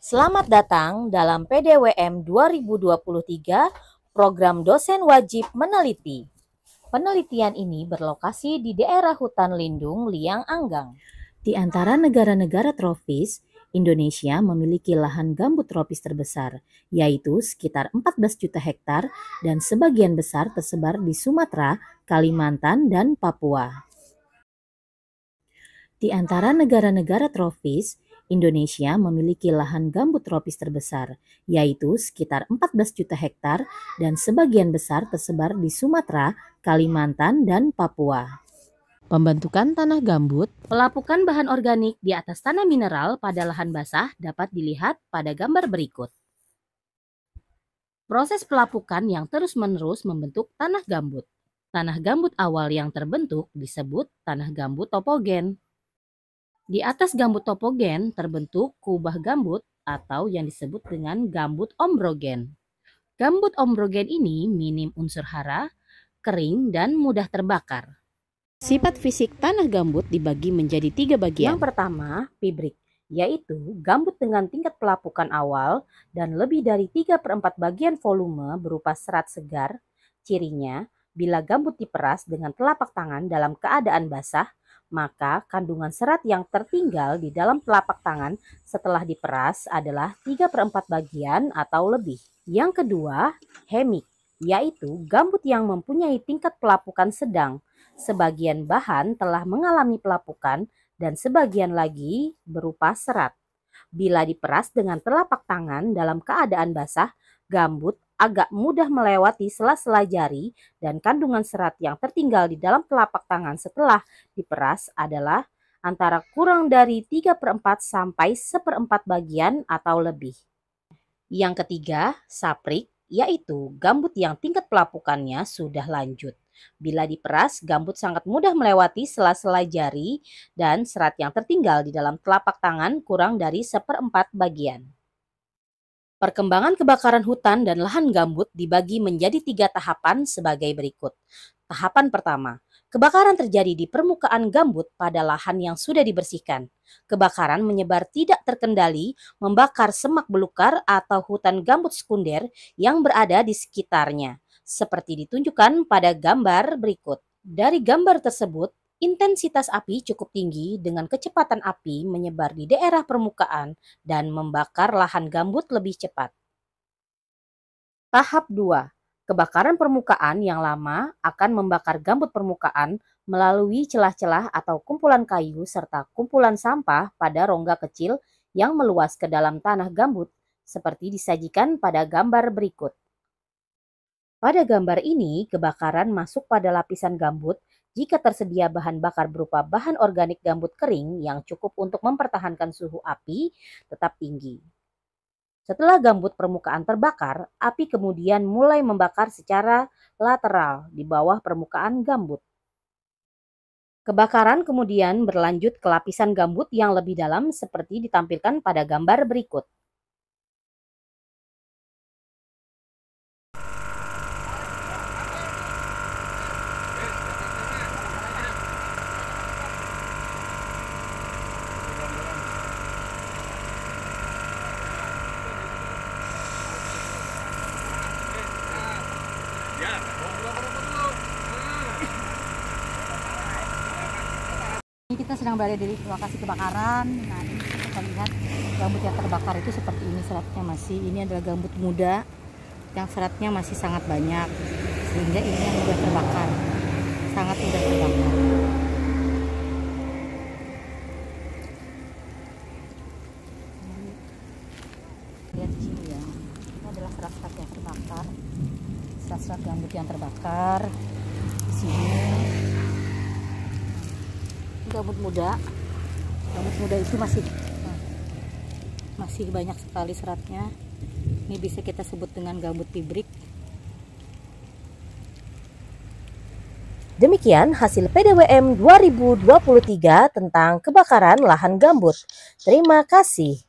Selamat datang dalam PDWM 2023, Program Dosen Wajib Meneliti. Penelitian ini berlokasi di daerah hutan lindung Liang Anggang. Di antara negara-negara tropis, Indonesia memiliki lahan gambut tropis terbesar, yaitu sekitar 14 juta hektar dan sebagian besar tersebar di Sumatera, Kalimantan, dan Papua. Di antara negara-negara tropis, Indonesia memiliki lahan gambut tropis terbesar, yaitu sekitar 14 juta hektar dan sebagian besar tersebar di Sumatera, Kalimantan, dan Papua. Pembentukan tanah gambut, pelapukan bahan organik di atas tanah mineral pada lahan basah dapat dilihat pada gambar berikut. Proses pelapukan yang terus-menerus membentuk tanah gambut. Tanah gambut awal yang terbentuk disebut tanah gambut topogen. Di atas gambut topogen terbentuk kubah gambut atau yang disebut dengan gambut ombrogen. Gambut ombrogen ini minim unsur hara, kering, dan mudah terbakar. Sifat fisik tanah gambut dibagi menjadi 3 bagian. Yang pertama, pibrik, yaitu gambut dengan tingkat pelapukan awal dan lebih dari 3/4 bagian volume berupa serat segar. Cirinya, bila gambut diperas dengan telapak tangan dalam keadaan basah, maka kandungan serat yang tertinggal di dalam telapak tangan setelah diperas adalah 3/4 bagian atau lebih. Yang kedua, hemik, yaitu gambut yang mempunyai tingkat pelapukan sedang. Sebagian bahan telah mengalami pelapukan dan sebagian lagi berupa serat. Bila diperas dengan telapak tangan dalam keadaan basah, gambut agak mudah melewati sela-sela jari dan kandungan serat yang tertinggal di dalam telapak tangan setelah diperas adalah antara kurang dari 3/4 sampai 1/4 bagian atau lebih. Yang ketiga, saprik, yaitu gambut yang tingkat pelapukannya sudah lanjut. Bila diperas, gambut sangat mudah melewati sela-sela jari dan serat yang tertinggal di dalam telapak tangan kurang dari 1/4 bagian. Perkembangan kebakaran hutan dan lahan gambut dibagi menjadi 3 tahapan sebagai berikut. Tahapan pertama, kebakaran terjadi di permukaan gambut pada lahan yang sudah dibersihkan. Kebakaran menyebar tidak terkendali, membakar semak belukar atau hutan gambut sekunder yang berada di sekitarnya, seperti ditunjukkan pada gambar berikut. Dari gambar tersebut, intensitas api cukup tinggi dengan kecepatan api menyebar di daerah permukaan dan membakar lahan gambut lebih cepat. Tahap 2. Kebakaran permukaan yang lama akan membakar gambut permukaan melalui celah-celah atau kumpulan kayu serta kumpulan sampah pada rongga kecil yang meluas ke dalam tanah gambut seperti disajikan pada gambar berikut. Pada gambar ini, kebakaran masuk pada lapisan gambut jika tersedia bahan bakar berupa bahan organik gambut kering yang cukup untuk mempertahankan suhu api tetap tinggi. Setelah gambut permukaan terbakar, api kemudian mulai membakar secara lateral di bawah permukaan gambut. Kebakaran kemudian berlanjut ke lapisan gambut yang lebih dalam seperti ditampilkan pada gambar berikut. Ini kita sedang berada di lokasi kebakaran. Nah, ini kita lihat gambut yang terbakar itu seperti ini, seratnya masih. Ini adalah gambut muda yang seratnya masih sangat banyak, sehingga ini yang mudah terbakar, sangat mudah terbakar. Lihat di sini ya, ini adalah serat-serat yang terbakar, serat-serat gambut yang terbakar di sini. Gambut muda itu masih banyak sekali seratnya. Ini bisa kita sebut dengan gambut pibrik. Demikian hasil PDWM 2023 tentang kebakaran lahan gambut. Terima kasih.